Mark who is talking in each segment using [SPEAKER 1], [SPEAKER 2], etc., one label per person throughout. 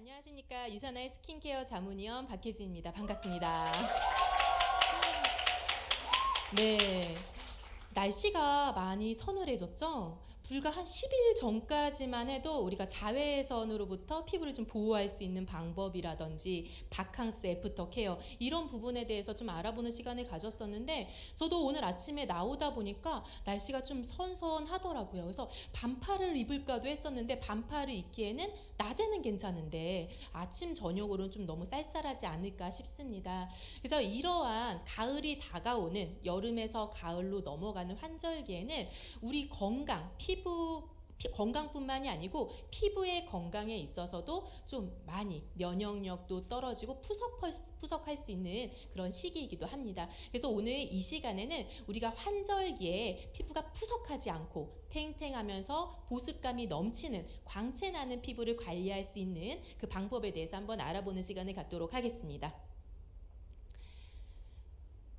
[SPEAKER 1] 안녕하십니까. 유산의 스킨케어 자문위원 박혜진입니다. 반갑습니다. 네. 날씨가 많이 서늘해졌죠? 불과 한 10일 전까지만 해도 우리가 자외선으로부터 피부를 좀 보호할 수 있는 방법이라든지 바캉스 애프터 케어 이런 부분에 대해서 좀 알아보는 시간을 가졌었는데 저도 오늘 아침에 나오다 보니까 날씨가 좀 선선하더라고요. 그래서 반팔을 입을까도 했었는데 반팔을 입기에는 낮에는 괜찮은데 아침 저녁으로는 좀 너무 쌀쌀하지 않을까 싶습니다. 그래서 이러한 가을이 다가오는 여름에서 가을로 넘어가는 환절기에는 우리 건강, 피부 건강뿐만이 아니고 피부의 건강에 있어서도 좀 많이 면역력도 떨어지고 푸석할 수 있는 그런 시기이기도 합니다. 그래서 오늘 이 시간에는 우리가 환절기에 피부가 푸석하지 않고 탱탱하면서 보습감이 넘치는 광채 나는 피부를 관리할 수 있는 그 방법에 대해서 한번 알아보는 시간을 갖도록 하겠습니다.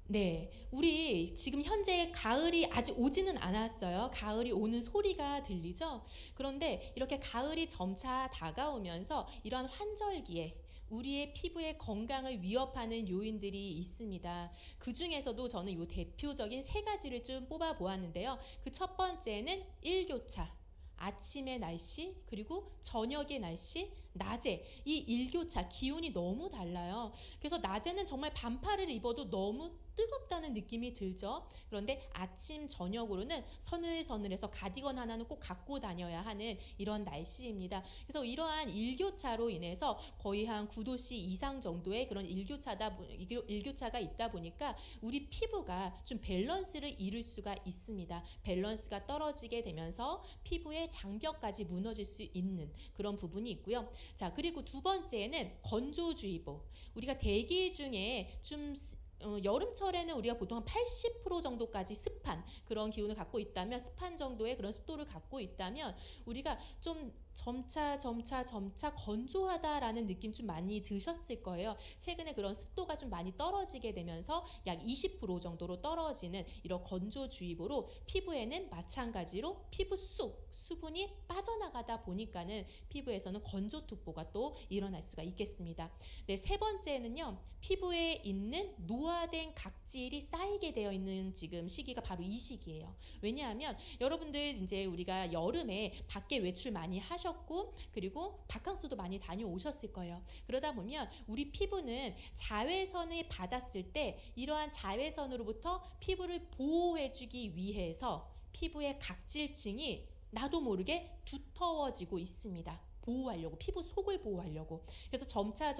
[SPEAKER 1] 네, 우리 지금 현재 가을이 아직 오지는 않았어요. 가을이 오는 소리가 들리죠? 그런데 이렇게 가을이 점차 다가오면서 이러한 환절기에 우리의 피부의 건강을 위협하는 요인들이 있습니다. 그 중에서도 저는 이 대표적인 세 가지를 좀 뽑아 보았는데요. 그 첫 번째는 일교차. 아침의 날씨 그리고 저녁의 날씨 낮에 이 일교차 기온이 너무 달라요. 그래서 낮에는 정말 반팔을 입어도 너무 뜨겁다는 느낌이 들죠. 그런데 아침 저녁으로는 서늘서늘해서 가디건 하나는 꼭 갖고 다녀야 하는 이런 날씨입니다. 그래서 이러한 일교차로 인해서 거의 한 9도씨 이상 정도의 그런 일교차가 있다 보니까 우리 피부가 좀 밸런스를 잃을 수가 있습니다. 밸런스가 떨어지게 되면서 피부의 장벽까지 무너질 수 있는 그런 부분이 있고요. 자, 그리고 두 번째는 건조주의보. 우리가 대기 중에 좀 여름철에는 우리가 보통 한 80% 정도까지 습한 그런 기온을 갖고 있다면 습한 정도의 그런 습도를 갖고 있다면 우리가 좀 점차 건조하다라는 느낌 좀 많이 드셨을 거예요. 최근에 그런 습도가 좀 많이 떨어지게 되면서 약 20% 정도로 떨어지는 이런 건조주의보로 피부에는 마찬가지로 수분이 빠져나가다 보니까는 피부에서는 건조특보가 또 일어날 수가 있겠습니다. 네, 세 번째는요. 피부에 있는 노화된 각질이 쌓이게 되어 있는 지금 시기가 바로 이 시기예요. 왜냐하면 여러분들 이제 우리가 여름에 밖에 외출 많이 하셨고 그리고 바캉스도 많이 다녀오셨을 거예요. 그러다 보면 우리 피부는 자외선을 받았을 때 이러한 자외선으로부터 피부를 보호해주기 위해서 피부의 각질층이 나도 모르게 두터워지고 있습니다. 보호하려고 피부 속을 보호하려고. 그래서 점차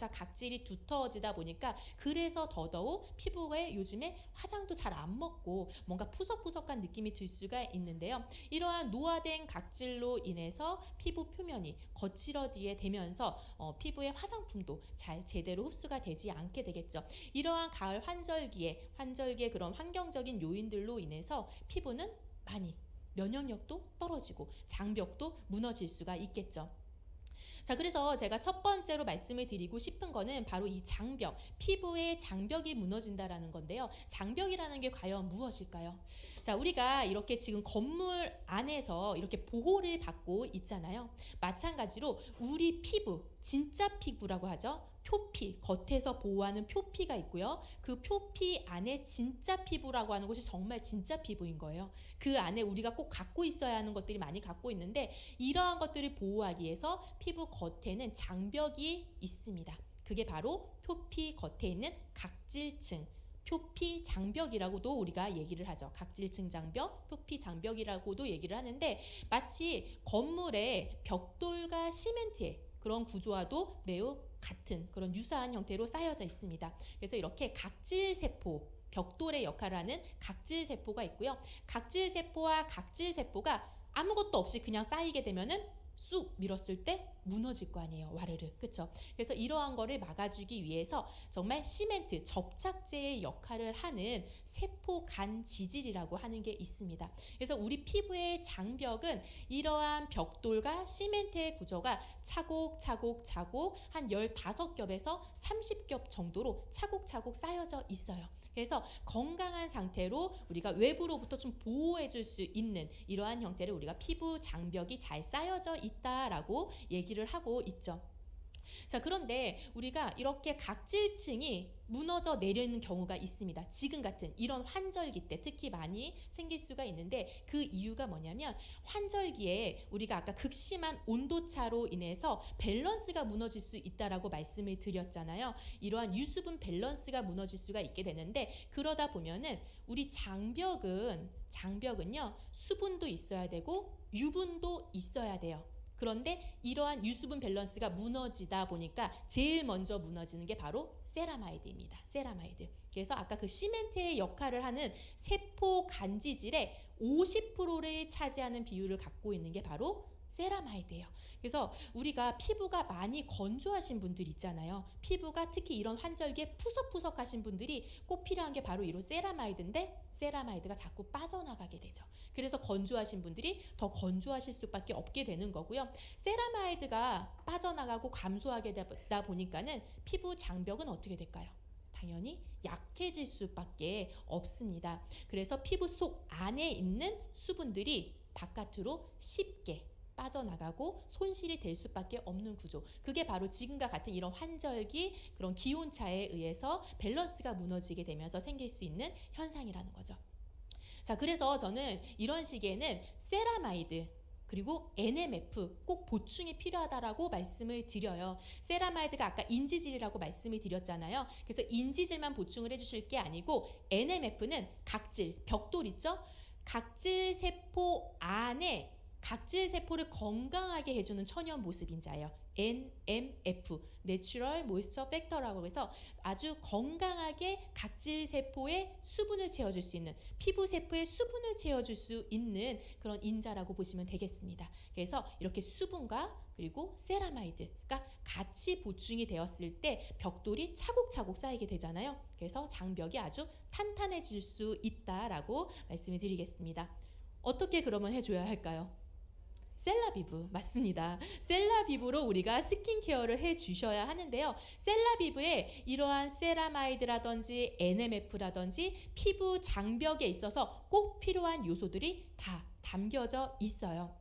[SPEAKER 1] 각질이 두터워지다 보니까 그래서 더더욱 피부에 요즘에 화장도 잘 안 먹고 뭔가 푸석푸석한 느낌이 들 수가 있는데요. 이러한 노화된 각질로 인해서 피부 표면이 거칠어지게 되면서 피부의 화장품도 잘 제대로 흡수가 되지 않게 되겠죠. 이러한 가을 환절기에 그런 환경적인 요인들로 인해서 피부는 많이 면역력도 떨어지고 장벽도 무너질 수가 있겠죠. 자, 그래서 제가 첫 번째로 말씀을 드리고 싶은 거는 바로 이 장벽, 피부의 장벽이 무너진다라는 건데요. 장벽이라는 게 과연 무엇일까요? 자, 우리가 이렇게 지금 건물 안에서 이렇게 보호를 받고 있잖아요. 마찬가지로 우리 피부, 진짜 피부라고 하죠. 표피, 겉에서 보호하는 표피가 있고요. 그 표피 안에 진짜 피부라고 하는 곳이 정말 진짜 피부인 거예요. 그 안에 우리가 꼭 갖고 있어야 하는 것들이 많이 갖고 있는데 이러한 것들을 보호하기 위해서 피부 겉에는 장벽이 있습니다. 그게 바로 표피 겉에 있는 각질층, 표피 장벽이라고도 우리가 얘기를 하죠. 각질층 장벽, 표피 장벽이라고도 얘기를 하는데 마치 건물의 벽돌과 시멘트의 그런 구조와도 매우 같은 그런 유사한 형태로 쌓여져 있습니다. 그래서 이렇게 각질세포, 벽돌의 역할을 하는 각질세포가 있고요. 각질세포와 각질세포가 아무것도 없이 그냥 쌓이게 되면은 쑥 밀었을 때 무너질 거 아니에요. 와르르. 그렇죠? 그래서 이러한 거를 막아주기 위해서 정말 시멘트, 접착제의 역할을 하는 세포간 지질이라고 하는 게 있습니다. 그래서 우리 피부의 장벽은 이러한 벽돌과 시멘트의 구조가 차곡차곡 한 15겹에서 30겹 정도로 차곡차곡 쌓여져 있어요. 그래서 건강한 상태로 우리가 외부로부터 좀 보호해 줄 수 있는 이러한 형태를 우리가 피부 장벽이 잘 쌓여져 있다라고 얘기를 하고 있죠. 자, 그런데 우리가 이렇게 각질층이 무너져 내리는 경우가 있습니다. 지금 같은 이런 환절기 때 특히 많이 생길 수가 있는데 그 이유가 뭐냐면 환절기에 우리가 아까 극심한 온도차로 인해서 밸런스가 무너질 수 있다라고 말씀을 드렸잖아요. 이러한 유수분 밸런스가 무너질 수가 있게 되는데 그러다 보면은 우리 장벽은요 수분도 있어야 되고 유분도 있어야 돼요. 그런데 이러한 유수분 밸런스가 무너지다 보니까 제일 먼저 무너지는 게 바로 세라마이드입니다. 세라마이드. 그래서 아까 그 시멘트의 역할을 하는 세포 간지질의 50%를 차지하는 비율을 갖고 있는 게 바로 세라마이드예요. 그래서 우리가 피부가 많이 건조하신 분들 있잖아요. 피부가 특히 이런 환절기에 푸석푸석하신 분들이 꼭 필요한 게 바로 이런 세라마이드인데 세라마이드가 자꾸 빠져나가게 되죠. 그래서 건조하신 분들이 더 건조하실 수밖에 없게 되는 거고요. 세라마이드가 빠져나가고 감소하게 되다 보니까는 피부 장벽은 어떻게 될까요? 당연히 약해질 수밖에 없습니다. 그래서 피부 속 안에 있는 수분들이 바깥으로 쉽게 빠져나가고 손실이 될 수밖에 없는 구조. 그게 바로 지금과 같은 이런 환절기 그런 기온차에 의해서 밸런스가 무너지게 되면서 생길 수 있는 현상이라는 거죠. 자, 그래서 저는 이런 시기에는 세라마이드 그리고 NMF 꼭 보충이 필요하다라고 말씀을 드려요. 세라마이드가 아까 인지질이라고 말씀을 드렸잖아요. 그래서 인지질만 보충을 해주실 게 아니고 NMF는 각질, 벽돌 있죠? 각질 세포 안에 각질 세포를 건강하게 해주는 천연 모습인자예요. NMF, Natural Moisture Factor라고 해서 아주 건강하게 각질 세포의 수분을 채워줄 수 있는 피부 세포의 수분을 채워줄 수 있는 그런 인자라고 보시면 되겠습니다. 그래서 이렇게 수분과 그리고 세라마이드가 같이 보충이 되었을 때 벽돌이 차곡차곡 쌓이게 되잖아요. 그래서 장벽이 아주 탄탄해질 수 있다라고 말씀을 드리겠습니다. 어떻게 그러면 해줘야 할까요? 셀라비브 맞습니다. 셀라비브로 우리가 스킨케어를 해주셔야 하는데요. 셀라비브에 이러한 세라마이드라든지 NMF라든지 피부 장벽에 있어서 꼭 필요한 요소들이 다 담겨져 있어요.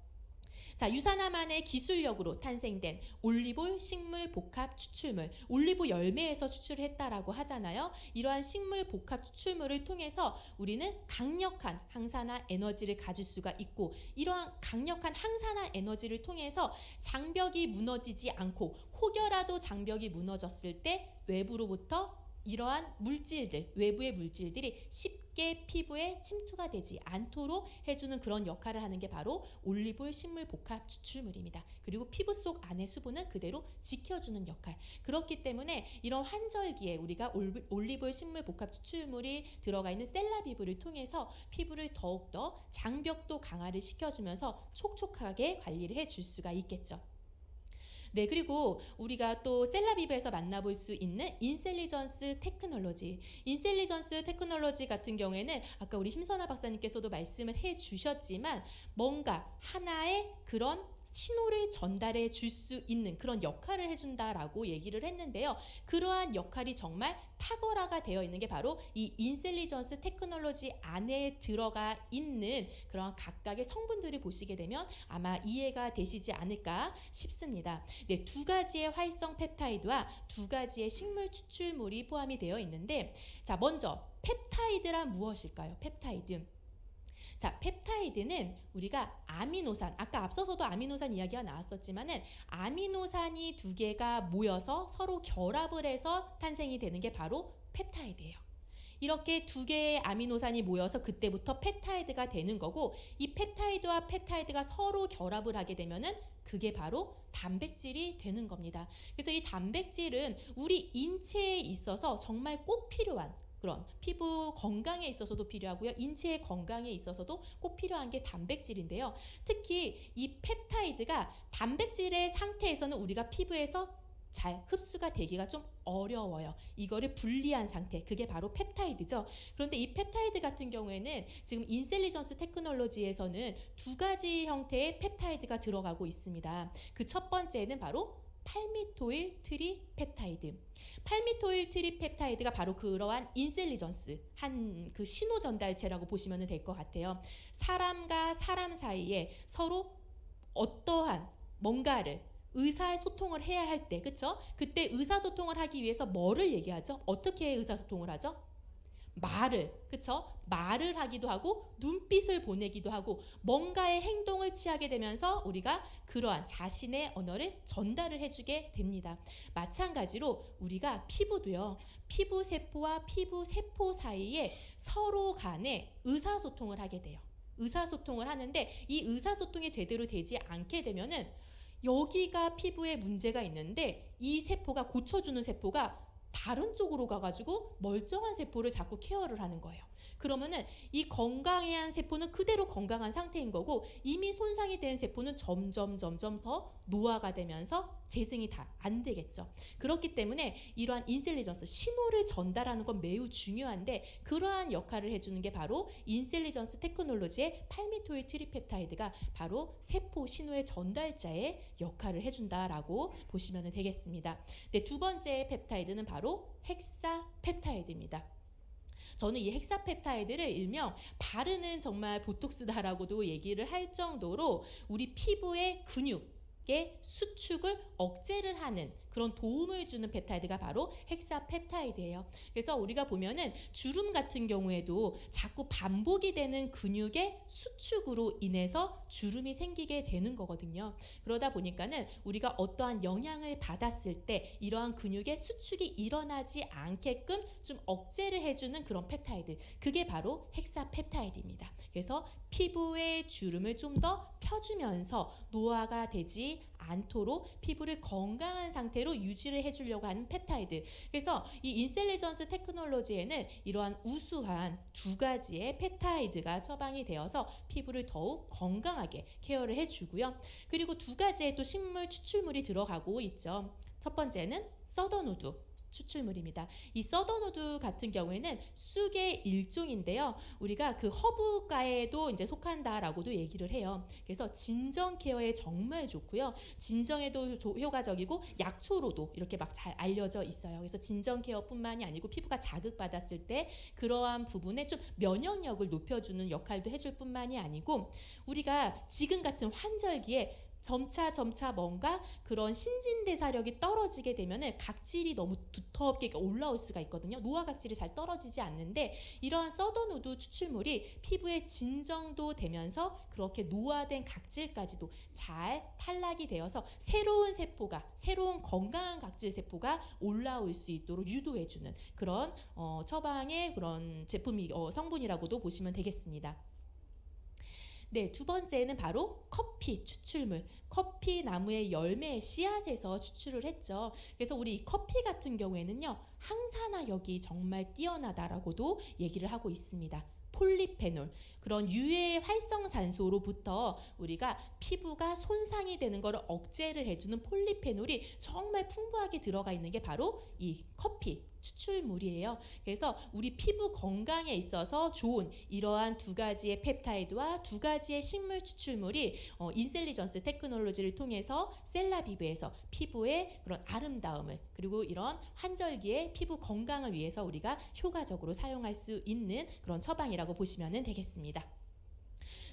[SPEAKER 1] 자, 유산화만의 기술력으로 탄생된 올리볼 식물 복합 추출물, 올리브 열매에서 추출을 했다라고 하잖아요. 이러한 식물 복합 추출물을 통해서 우리는 강력한 항산화 에너지를 가질 수가 있고 이러한 강력한 항산화 에너지를 통해서 장벽이 무너지지 않고 혹여라도 장벽이 무너졌을 때 외부로부터 이러한 물질들, 외부의 물질들이 쉽게 피부에 침투가 되지 않도록 해주는 그런 역할을 하는 게 바로 올리브오일 식물 복합 추출물입니다. 그리고 피부 속 안의 수분은 그대로 지켜주는 역할. 그렇기 때문에 이런 환절기에 우리가 올리브오일 식물 복합 추출물이 들어가 있는 셀라비브를 통해서 피부를 더욱더 장벽도 강화를 시켜주면서 촉촉하게 관리를 해줄 수가 있겠죠. 네, 그리고 우리가 또 셀라비브에서 만나볼 수 있는 인셀리전스 테크놀로지. 인셀리전스 테크놀로지 같은 경우에는 아까 우리 심선아 박사님께서도 말씀을 해주셨지만 뭔가 하나의 그런 신호를 전달해 줄 수 있는 그런 역할을 해준다라고 얘기를 했는데요. 그러한 역할이 정말 탁월화가 되어 있는 게 바로 이 인셀리전스 테크놀로지 안에 들어가 있는 그런 각각의 성분들을 보시게 되면 아마 이해가 되시지 않을까 싶습니다. 네, 두 가지의 활성 펩타이드와 두 가지의 식물 추출물이 포함이 되어 있는데 자, 먼저 펩타이드란 무엇일까요? 펩타이드. 자, 펩타이드는 우리가 아미노산, 아까 앞서서도 아미노산 이야기가 나왔었지만은 아미노산이 두 개가 모여서 서로 결합을 해서 탄생이 되는 게 바로 펩타이드예요. 이렇게 두 개의 아미노산이 모여서 그때부터 펩타이드가 되는 거고 이 펩타이드와 펩타이드가 서로 결합을 하게 되면은 그게 바로 단백질이 되는 겁니다. 그래서 이 단백질은 우리 인체에 있어서 정말 꼭 필요한 그런 피부 건강에 있어서도 필요하고요. 인체의 건강에 있어서도 꼭 필요한 게 단백질인데요. 특히 이 펩타이드가 단백질의 상태에서는 우리가 피부에서 잘 흡수가 되기가 좀 어려워요. 이거를 분리한 상태, 그게 바로 펩타이드죠. 그런데 이 펩타이드 같은 경우에는 지금 인셀리전스 테크놀로지에서는 두 가지 형태의 펩타이드가 들어가고 있습니다. 그 첫 번째는 바로 팔미토일 트리펩타이드. 팔미토일 트리펩타이드가 바로 그러한 인셀리전스 한 그 신호 전달체라고 보시면 될 것 같아요. 사람과 사람 사이에 서로 어떠한 뭔가를 의사소통을 해야 할 때, 그쵸? 그때 의사소통을 하기 위해서 뭐를 얘기하죠? 어떻게 의사소통을 하죠? 말을, 그쵸? 말을 하기도 하고 눈빛을 보내기도 하고 뭔가의 행동을 취하게 되면서 우리가 그러한 자신의 언어를 전달을 해주게 됩니다. 마찬가지로 우리가 피부도요. 피부세포와 피부세포 사이에 서로 간에 의사소통을 하게 돼요. 의사소통을 하는데 이 의사소통이 제대로 되지 않게 되면은 여기가 피부에 문제가 있는데 이 세포가 고쳐주는 세포가 다른 쪽으로 가가지고 멀쩡한 세포를 자꾸 케어를 하는 거예요. 그러면은 이 건강한 세포는 그대로 건강한 상태인 거고 이미 손상이 된 세포는 점점 더 노화가 되면서 재생이 다 안 되겠죠. 그렇기 때문에 이러한 인텔리전스 신호를 전달하는 건 매우 중요한데 그러한 역할을 해주는 게 바로 인텔리전스 테크놀로지의 팔미토일 트리펩타이드가 바로 세포 신호의 전달자의 역할을 해준다라고 보시면 되겠습니다. 네, 두 번째 펩타이드는 바로 헥사펩타이드입니다. 저는 이 헥사펩타이드를 일명 바르는 정말 보톡스다라고도 얘기를 할 정도로 우리 피부의 근육의 수축을 억제를 하는 그런 도움을 주는 펩타이드가 바로 헥사펩타이드예요. 그래서 우리가 보면은 주름 같은 경우에도 자꾸 반복이 되는 근육의 수축으로 인해서 주름이 생기게 되는 거거든요. 그러다 보니까는 우리가 어떠한 영향을 받았을 때 이러한 근육의 수축이 일어나지 않게끔 좀 억제를 해주는 그런 펩타이드, 그게 바로 헥사펩타이드입니다. 그래서 피부의 주름을 좀 더 펴주면서 노화가 되지 않도록 피부를 건강한 상태로 유지를 해주려고 하는 펩타이드. 그래서 이 인텔리전스 테크놀로지에는 이러한 우수한 두 가지의 펩타이드가 처방이 되어서 피부를 더욱 건강하게 케어를 해주고요. 그리고 두 가지의 또 식물 추출물이 들어가고 있죠. 첫 번째는 서던우드 추출물입니다. 이 서던우드 같은 경우에는 쑥의 일종인데요. 우리가 그 허브가에도 이제 속한다라고도 얘기를 해요. 그래서 진정 케어에 정말 좋고요. 진정에도 효과적이고 약초로도 이렇게 막 잘 알려져 있어요. 그래서 진정 케어뿐만이 아니고 피부가 자극받았을 때 그러한 부분에 좀 면역력을 높여주는 역할도 해줄 뿐만이 아니고 우리가 지금 같은 환절기에 점차 뭔가 그런 신진대사력이 떨어지게 되면은 각질이 너무 두텁게 올라올 수가 있거든요. 노화 각질이 잘 떨어지지 않는데 이러한 서던우드 추출물이 피부에 진정도 되면서 그렇게 노화된 각질까지도 잘 탈락이 되어서 새로운 세포가, 새로운 건강한 각질 세포가 올라올 수 있도록 유도해주는 그런 처방의 그런 제품이 성분이라고도 보시면 되겠습니다. 네, 두 번째는 바로 커피 추출물. 커피 나무의 열매 씨앗에서 추출을 했죠. 그래서 우리 이 커피 같은 경우에는요, 항산화력이 정말 뛰어나다라고도 얘기를 하고 있습니다. 폴리페놀, 그런 유해 활성산소로부터 우리가 피부가 손상이 되는 것을 억제를 해주는 폴리페놀이 정말 풍부하게 들어가 있는 게 바로 이 커피 추출물이에요. 그래서 우리 피부 건강에 있어서 좋은 이러한 두 가지의 펩타이드와 두 가지의 식물 추출물이 인텔리전스 테크놀로지를 통해서 셀라비브에서 피부의 그런 아름다움을 그리고 이런 환절기에 피부 건강을 위해서 우리가 효과적으로 사용할 수 있는 그런 처방이라고 보시면 되겠습니다.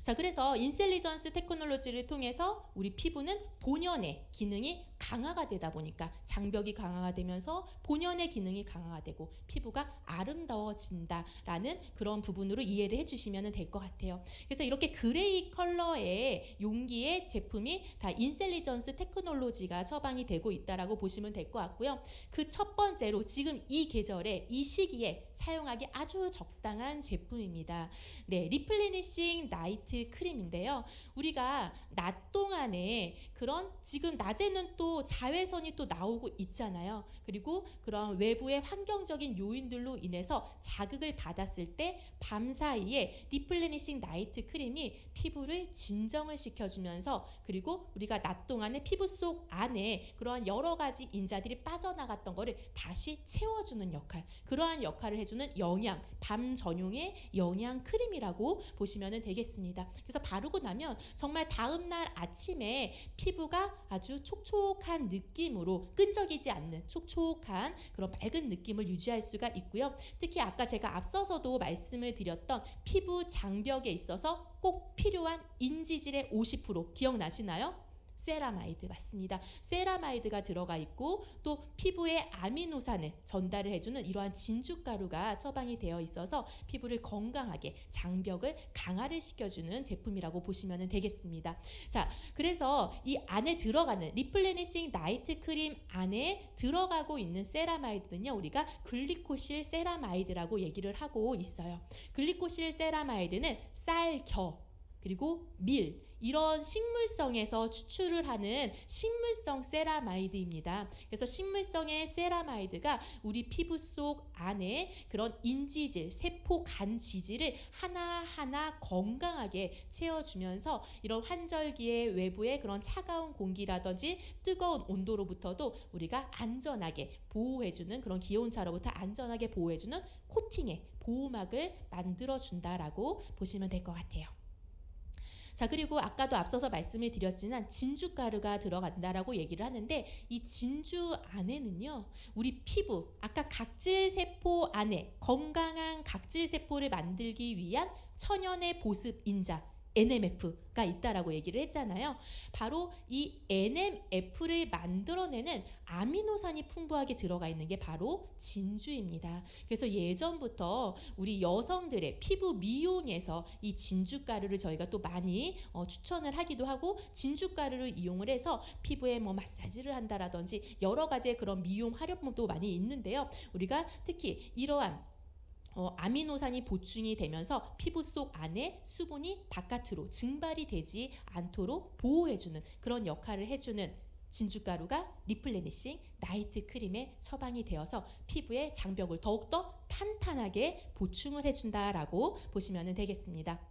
[SPEAKER 1] 자, 그래서 인텔리전스 테크놀로지를 통해서 우리 피부는 본연의 기능이 강화가 되다 보니까 장벽이 강화가 되면서 본연의 기능이 강화가 되고 피부가 아름다워진다라는 그런 부분으로 이해를 해주시면 될 것 같아요. 그래서 이렇게 그레이 컬러의 용기의 제품이 다 인텔리전스 테크놀로지가 처방이 되고 있다라고 보시면 될 것 같고요. 그 첫 번째로 지금 이 계절에 이 시기에 사용하기 아주 적당한 제품입니다. 네, 리플레니싱 나이트 크림인데요. 우리가 낮 동안에 그런 지금 낮에는 또 자외선이 또 나오고 있잖아요. 그리고 그런 외부의 환경적인 요인들로 인해서 자극을 받았을 때 밤 사이에 리플레니싱 나이트 크림이 피부를 진정을 시켜주면서 그리고 우리가 낮 동안에 피부 속 안에 그러한 여러 가지 인자들이 빠져나갔던 거를 다시 채워주는 역할, 그러한 역할을 해주는 영양, 밤 전용의 영양 크림이라고 보시면 되겠습니다. 그래서 바르고 나면 정말 다음날 아침에 피부가 아주 촉촉한 느낌으로 끈적이지 않는 촉촉한 그런 맑은 느낌을 유지할 수가 있고요. 특히 아까 제가 앞서서도 말씀을 드렸던 피부 장벽에 있어서 꼭 필요한 인지질의 50% 기억나시나요? 세라마이드 맞습니다. 세라마이드가 들어가 있고 또 피부에 아미노산을 전달을 해주는 이러한 진주가루가 처방이 되어 있어서 피부를 건강하게 장벽을 강화를 시켜주는 제품이라고 보시면 되겠습니다. 자, 그래서 이 안에 들어가는 리플레니싱 나이트 크림 안에 들어가고 있는 세라마이드는요, 우리가 글리코실 세라마이드라고 얘기를 하고 있어요. 글리코실 세라마이드는 쌀, 겨, 그리고 밀 이런 식물성에서 추출을 하는 식물성 세라마이드입니다. 그래서 식물성의 세라마이드가 우리 피부 속 안에 그런 인지질, 세포 간 지질을 하나하나 건강하게 채워주면서 이런 환절기의 외부의 그런 차가운 공기라든지 뜨거운 온도로부터도 우리가 안전하게 보호해주는 그런 기온차로부터 안전하게 보호해주는 코팅의 보호막을 만들어준다라고 보시면 될 것 같아요. 자, 그리고 아까도 앞서서 말씀을 드렸지만 진주가루가 들어간다라고 얘기를 하는데 이 진주 안에는요, 우리 피부, 아까 각질세포 안에 건강한 각질세포를 만들기 위한 천연의 보습인자 NMF가 있다라고 얘기를 했잖아요. 바로 이 NMF를 만들어내는 아미노산이 풍부하게 들어가 있는 게 바로 진주입니다. 그래서 예전부터 우리 여성들의 피부 미용에서 이 진주가루를 저희가 또 많이 추천을 하기도 하고, 진주가루를 이용을 해서 피부에 뭐 마사지를 한다라든지 여러 가지의 그런 미용 활용법도 많이 있는데요. 우리가 특히 이러한 아미노산이 보충이 되면서 피부 속 안에 수분이 바깥으로 증발이 되지 않도록 보호해주는 그런 역할을 해주는 진주가루가 리플레니싱 나이트 크림에 처방이 되어서 피부의 장벽을 더욱더 탄탄하게 보충을 해준다라고 보시면 되겠습니다.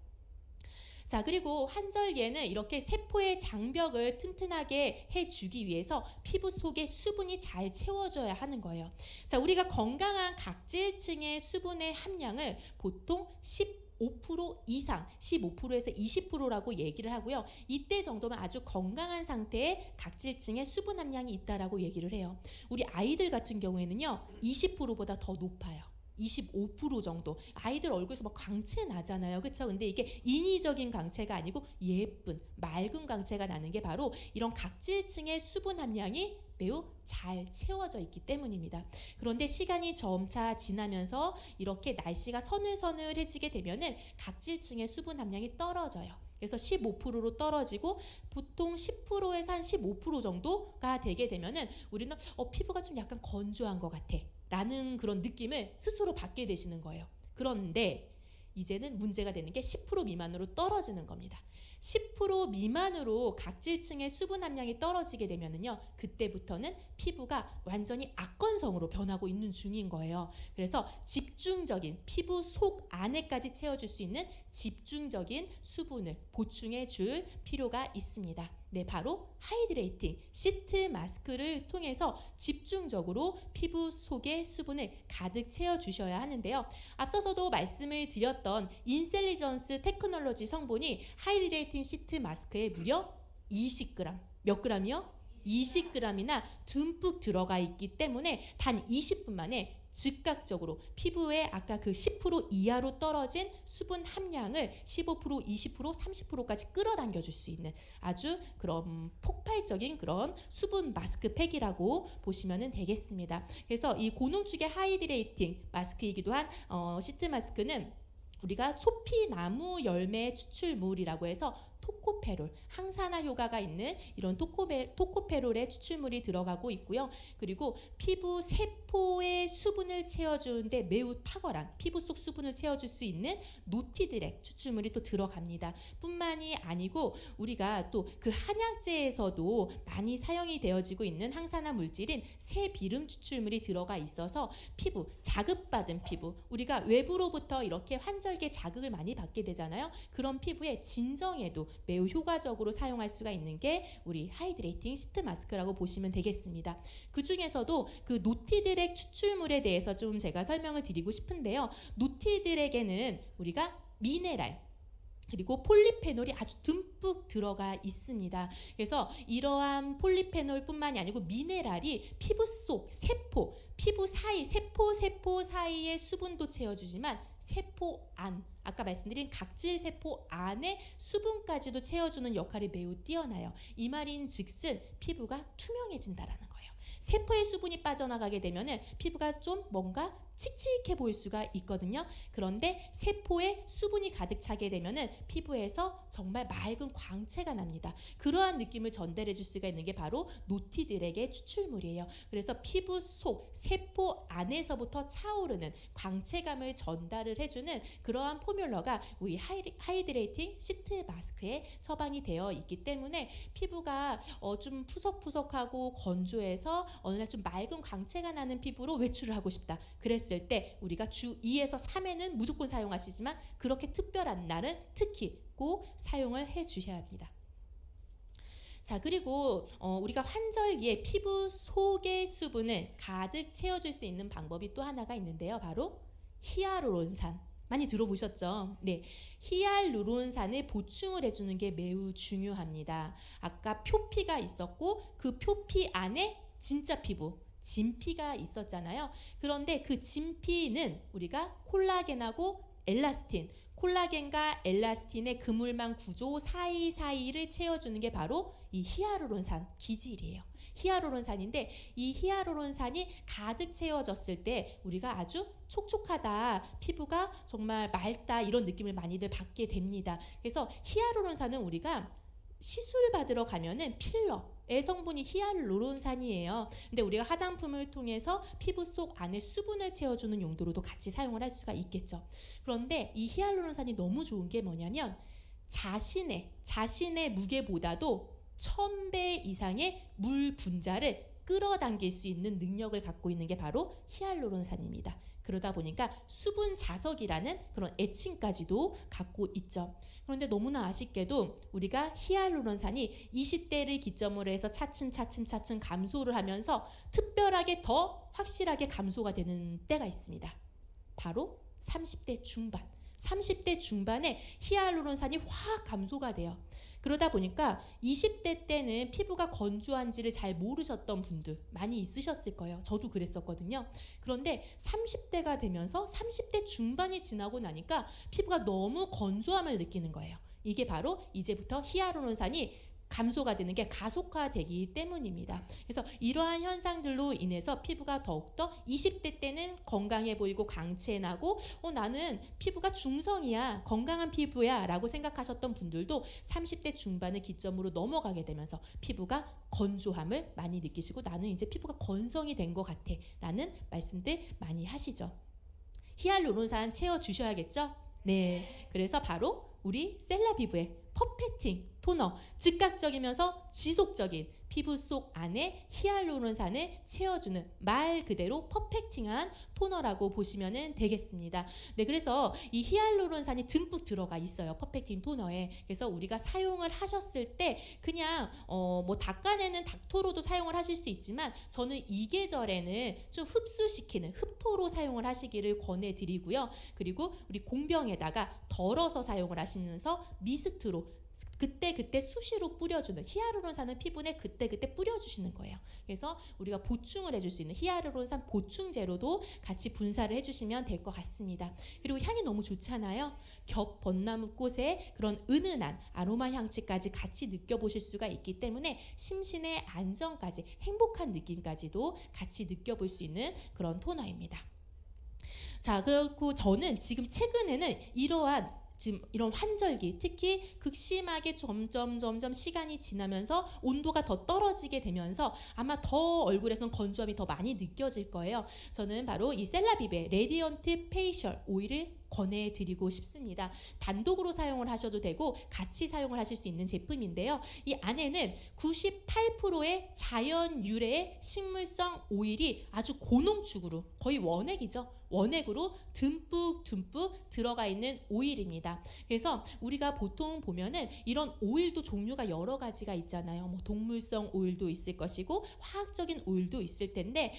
[SPEAKER 1] 자, 그리고 환절기에는 이렇게 세포의 장벽을 튼튼하게 해주기 위해서 피부 속에 수분이 잘 채워져야 하는 거예요. 자, 우리가 건강한 각질층의 수분의 함량을 보통 15% 이상, 15%에서 20%라고 얘기를 하고요. 이때 정도면 아주 건강한 상태의 각질층의 수분 함량이 있다라고 얘기를 해요. 우리 아이들 같은 경우에는요, 20%보다 더 높아요. 25% 정도. 아이들 얼굴에서 막 광채 나잖아요. 그렇죠? 근데 이게 인위적인 광채가 아니고 예쁜 맑은 광채가 나는 게 바로 이런 각질층의 수분 함량이 매우 잘 채워져 있기 때문입니다. 그런데 시간이 점차 지나면서 이렇게 날씨가 서늘서늘해지게 되면은 각질층의 수분 함량이 떨어져요. 그래서 15%로 떨어지고 보통 10%에서 한 15% 정도가 되게 되면은 우리는 피부가 좀 약간 건조한 것 같아 라는 그런 느낌을 스스로 받게 되시는 거예요. 그런데 이제는 문제가 되는 게 10% 미만으로 떨어지는 겁니다. 10% 미만으로 각질층의 수분 함량이 떨어지게 되면은요, 그때부터는 피부가 완전히 악건성으로 변하고 있는 중인 거예요. 그래서 집중적인 피부 속 안에까지 채워줄 수 있는 집중적인 수분을 보충해 줄 필요가 있습니다. 네, 바로 하이드레이팅 시트 마스크를 통해서 집중적으로 피부 속의 수분을 가득 채워주셔야 하는데요. 앞서서도 말씀을 드렸던 인셀리전스 테크놀로지 성분이 하이드레이팅 시트 마스크에 무려 20g, 몇 g이요? 20g이나 듬뿍 들어가 있기 때문에 단 20분 만에 즉각적으로 피부에 아까 그 10% 이하로 떨어진 수분 함량을 15%, 20%, 30%까지 끌어당겨 줄 수 있는 아주 그런 폭발적인 그런 수분 마스크팩이라고 보시면 되겠습니다. 그래서 이 고농축의 하이드레이팅 마스크이기도 한 시트 마스크는 우리가 초피나무 열매 추출물이라고 해서 토코페롤, 항산화 효과가 있는 이런 토코페롤의 추출물이 들어가고 있고요. 그리고 피부 세포의 수분을 채워주는데 매우 탁월한 피부 속 수분을 채워줄 수 있는 노티드렉 추출물이 또 들어갑니다. 뿐만이 아니고 우리가 또 그 한약재에서도 많이 사용이 되어지고 있는 항산화 물질인 새비름 추출물이 들어가 있어서 피부, 자극받은 피부, 우리가 외부로부터 이렇게 환절기에 자극을 많이 받게 되잖아요. 그런 피부의 진정에도 매우 효과적으로 사용할 수가 있는 게 우리 하이드레이팅 시트 마스크라고 보시면 되겠습니다. 그 중에서도 그 노티드렉 추출물에 대해서 좀 제가 설명을 드리고 싶은데요. 노티드렉에는 우리가 미네랄 그리고 폴리페놀이 아주 듬뿍 들어가 있습니다. 그래서 이러한 폴리페놀뿐만이 아니고 미네랄이 피부 속 세포, 피부 사이, 세포 사이의 수분도 채워주지만 세포 안, 아까 말씀드린 각질 세포 안에 수분까지도 채워주는 역할이 매우 뛰어나요. 이 말인 즉슨 피부가 투명해진다라는 거예요. 세포의 수분이 빠져나가게 되면은 피부가 좀 뭔가 칙칙해 보일 수가 있거든요. 그런데 세포에 수분이 가득 차게 되면은 피부에서 정말 맑은 광채가 납니다. 그러한 느낌을 전달해 줄 수가 있는 게 바로 노티드렉의 추출물이에요. 그래서 피부 속 세포 안에서부터 차오르는 광채감을 전달을 해주는 그러한 포뮬러가 우리 하이드레이팅 시트 마스크에 처방이 되어 있기 때문에 피부가 좀 푸석푸석하고 건조해서 어느 날 좀 맑은 광채가 나는 피부로 외출을 하고 싶다. 그랬을 때 우리가 주 2에서 3회는 무조건 사용하시지만 그렇게 특별한 날은 특히 꼭 사용을 해 주셔야 합니다. 자, 그리고 우리가 환절기에 피부 속의 수분을 가득 채워줄 수 있는 방법이 또 하나가 있는데요. 바로 히알루론산. 많이 들어보셨죠? 네, 히알루론산을 보충을 해주는 게 매우 중요합니다. 아까 표피가 있었고 그 표피 안에 진짜 피부, 진피가 있었잖아요. 그런데 그 진피는 우리가 콜라겐하고 엘라스틴, 콜라겐과 엘라스틴의 그물망 구조 사이사이를 채워주는 게 바로 이 히알루론산 기질이에요. 히알루론산인데 이 히알루론산이 가득 채워졌을 때 우리가 아주 촉촉하다, 피부가 정말 맑다 이런 느낌을 많이들 받게 됩니다. 그래서 히알루론산은 우리가 시술 받으러 가면은 필러의 성분이 히알루론산이에요. 근데 우리가 화장품을 통해서 피부 속 안에 수분을 채워주는 용도로도 같이 사용을 할 수가 있겠죠. 그런데 이 히알루론산이 너무 좋은 게 뭐냐면 자신의 무게보다도 1000배 이상의 물 분자를 끌어당길 수 있는 능력을 갖고 있는 게 바로 히알루론산입니다. 그러다 보니까 수분 자석이라는 그런 애칭까지도 갖고 있죠. 그런데 너무나 아쉽게도 우리가 히알루론산이 20대를 기점으로 해서 차츰 감소를 하면서 특별하게 더 확실하게 감소가 되는 때가 있습니다. 바로 30대 중반. 30대 중반에 히알루론산이 확 감소가 돼요. 그러다 보니까 20대 때는 피부가 건조한지를 잘 모르셨던 분들 많이 있으셨을 거예요. 저도 그랬었거든요. 그런데 30대가 되면서 30대 중반이 지나고 나니까 피부가 너무 건조함을 느끼는 거예요. 이게 바로 이제부터 히알루론산이 감소가 되는 게 가속화되기 때문입니다. 그래서 이러한 현상들로 인해서 피부가 더욱더 20대 때는 건강해 보이고 광채나고 나는 피부가 중성이야, 건강한 피부야 라고 생각하셨던 분들도 30대 중반을 기점으로 넘어가게 되면서 피부가 건조함을 많이 느끼시고 나는 이제 피부가 건성이 된 것 같아 라는 말씀들 많이 하시죠. 히알루론산 채워주셔야겠죠? 네, 그래서 바로 우리 셀라비브의 퍼펙팅 토너, 즉각적이면서 지속적인 피부 속 안에 히알루론산을 채워주는 말 그대로 퍼펙팅한 토너라고 보시면 되겠습니다. 네, 그래서 이 히알루론산이 듬뿍 들어가 있어요. 퍼펙팅 토너에. 그래서 우리가 사용을 하셨을 때 그냥 뭐 닦아내는 닥토로도 사용을 하실 수 있지만 저는 이 계절에는 좀 흡수시키는 흡토로 사용을 하시기를 권해드리고요. 그리고 우리 공병에다가 덜어서 사용을 하시면서 미스트로 그때 수시로 뿌려주는, 히알루론산은 피부에 그때 뿌려주시는 거예요. 그래서 우리가 보충을 해줄 수 있는 히알루론산 보충제로도 같이 분사를 해주시면 될 것 같습니다. 그리고 향이 너무 좋잖아요. 겹 벚나무 꽃의 그런 은은한 아로마 향취까지 같이 느껴보실 수가 있기 때문에 심신의 안정까지, 행복한 느낌까지도 같이 느껴볼 수 있는 그런 토너입니다. 자, 그리고 저는 지금 최근에는 지금 이런 환절기, 특히 극심하게 점점 시간이 지나면서 온도가 더 떨어지게 되면서 아마 더 얼굴에서는 건조함이 더 많이 느껴질 거예요. 저는 바로 이 셀라비베 레디언트 페이셜 오일을 권해드리고 싶습니다. 단독으로 사용을 하셔도 되고 같이 사용을 하실 수 있는 제품인데요. 이 안에는 98%의 자연 유래의 식물성 오일이 아주 고농축으로, 거의 원액이죠. 원액으로 듬뿍 들어가 있는 오일입니다. 그래서 우리가 보통 보면은 이런 오일도 종류가 여러 가지가 있잖아요. 뭐 동물성 오일도 있을 것이고 화학적인 오일도 있을 텐데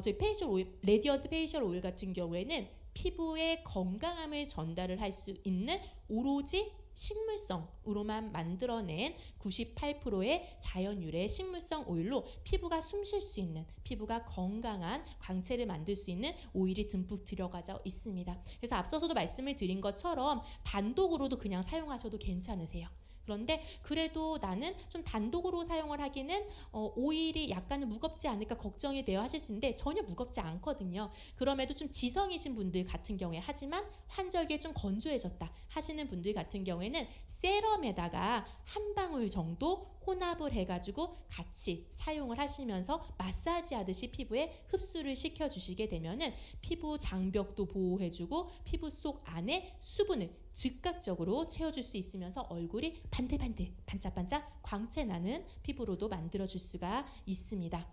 [SPEAKER 1] 저희 페이셜 오일, 레디언트 페이셜 오일 같은 경우에는 피부의 건강함을 전달을 할 수 있는 오로지 식물성으로만 만들어낸 98%의 자연 유래 식물성 오일로 피부가 숨 쉴 수 있는, 피부가 건강한 광채를 만들 수 있는 오일이 듬뿍 들어가져 있습니다. 그래서 앞서서도 말씀을 드린 것처럼 단독으로도 그냥 사용하셔도 괜찮으세요. 그런데 그래도 나는 좀 단독으로 사용을 하기는 오일이 약간은 무겁지 않을까 걱정이 되어 하실 수 있는데 전혀 무겁지 않거든요. 그럼에도 좀 지성이신 분들 같은 경우에, 하지만 환절기에 좀 건조해졌다 하시는 분들 같은 경우에는 세럼에다가 한 방울 정도 혼합을 해가지고 같이 사용을 하시면서 마사지 하듯이 피부에 흡수를 시켜주시게 되면은 피부 장벽도 보호해주고 피부 속 안에 수분을 즉각적으로 채워줄 수 있으면서 얼굴이 반들반들 반짝반짝 광채나는 피부로도 만들어줄 수가 있습니다.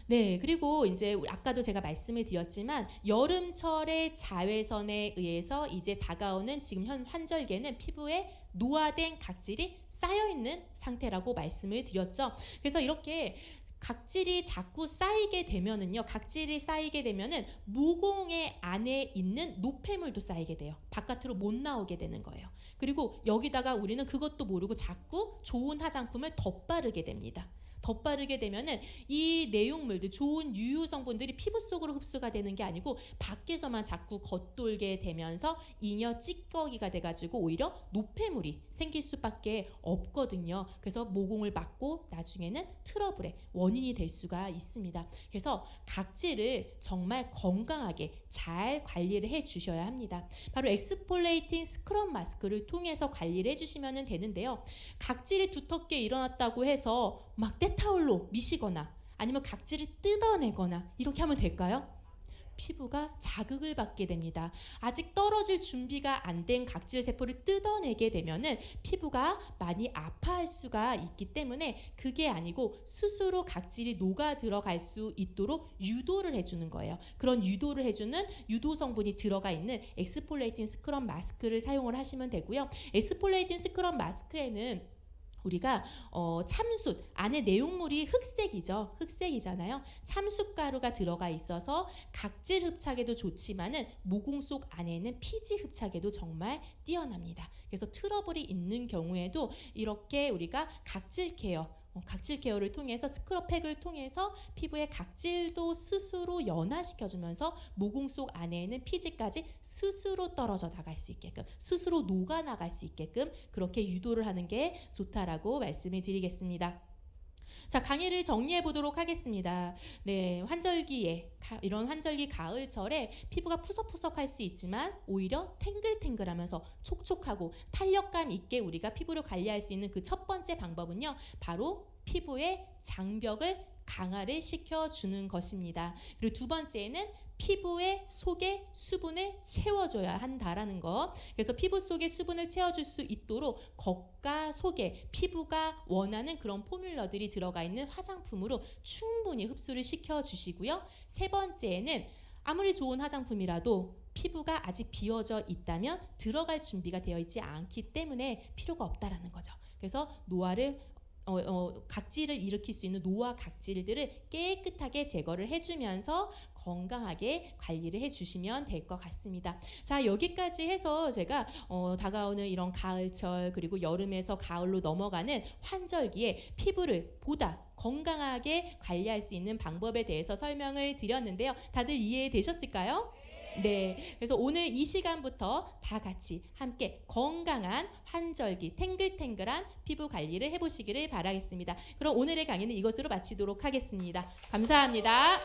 [SPEAKER 1] 네, 그리고 이제 아까도 제가 말씀을 드렸지만 여름철의 자외선에 의해서 이제 다가오는 지금 현 환절기에는 피부에 노화된 각질이 쌓여있는 상태라고 말씀을 드렸죠. 그래서 이렇게 각질이 자꾸 쌓이게 되면은요, 각질이 쌓이게 되면은 모공의 안에 있는 노폐물도 쌓이게 돼요. 바깥으로 못 나오게 되는 거예요. 그리고 여기다가 우리는 그것도 모르고 자꾸 좋은 화장품을 덧바르게 됩니다. 덧바르게 되면은 이 내용물들, 좋은 유효 성분들이 피부 속으로 흡수가 되는 게 아니고 밖에서만 자꾸 겉돌게 되면서 잉여 찌꺼기가 돼가지고 오히려 노폐물이 생길 수밖에 없거든요. 그래서 모공을 막고 나중에는 트러블의 원인이 될 수가 있습니다. 그래서 각질을 정말 건강하게 잘 관리를 해 주셔야 합니다. 바로 엑스폴레이팅 스크럽 마스크를 통해서 관리를 해주시면 되는데요. 각질이 두텁게 일어났다고 해서 막 때타올로 미시거나 아니면 각질을 뜯어내거나 이렇게 하면 될까요? 피부가 자극을 받게 됩니다. 아직 떨어질 준비가 안 된 각질 세포를 뜯어내게 되면은 피부가 많이 아파할 수가 있기 때문에 그게 아니고 스스로 각질이 녹아 들어갈 수 있도록 유도를 해주는 거예요. 그런 유도를 해주는 유도 성분이 들어가 있는 엑스폴레이팅 스크럽 마스크를 사용을 하시면 되고요. 엑스폴레이팅 스크럽 마스크에는 우리가 참숯, 안에 내용물이 흑색이죠. 흑색이잖아요. 참숯가루가 들어가 있어서 각질 흡착에도 좋지만은 모공 속 안에는 피지 흡착에도 정말 뛰어납니다. 그래서 트러블이 있는 경우에도 이렇게 우리가 각질 케어를 통해서 스크럽팩을 통해서 피부의 각질도 스스로 연화시켜주면서 모공 속 안에는 피지까지 스스로 떨어져 나갈 수 있게끔, 스스로 녹아나갈 수 있게끔 그렇게 유도를 하는 게 좋다라고 말씀을 드리겠습니다. 자, 강의를 정리해 보도록 하겠습니다. 네, 이런 환절기 가을철에 피부가 푸석푸석할 수 있지만 오히려 탱글탱글하면서 촉촉하고 탄력감 있게 우리가 피부를 관리할 수 있는 그 첫 번째 방법은요, 바로 피부의 장벽을 강화를 시켜주는 것입니다. 그리고 두 번째는 피부의 속에 수분을 채워줘야 한다라는 거. 그래서 피부 속에 수분을 채워줄 수 있도록 겉과 속에 피부가 원하는 그런 포뮬러들이 들어가 있는 화장품으로 충분히 흡수를 시켜주시고요. 세 번째는 아무리 좋은 화장품이라도 피부가 아직 비어져 있다면 들어갈 준비가 되어 있지 않기 때문에 필요가 없다라는 거죠. 그래서 노화를 각질을 일으킬 수 있는 노화 각질들을 깨끗하게 제거를 해주면서 건강하게 관리를 해주시면 될 것 같습니다. 자, 여기까지 해서 제가 다가오는 이런 가을철 그리고 여름에서 가을로 넘어가는 환절기에 피부를 보다 건강하게 관리할 수 있는 방법에 대해서 설명을 드렸는데요. 다들 이해되셨을까요? 네, 그래서 오늘 이 시간부터 다 같이 함께 건강한 환절기 탱글탱글한 피부 관리를 해보시기를 바라겠습니다. 그럼 오늘의 강의는 이것으로 마치도록 하겠습니다. 감사합니다.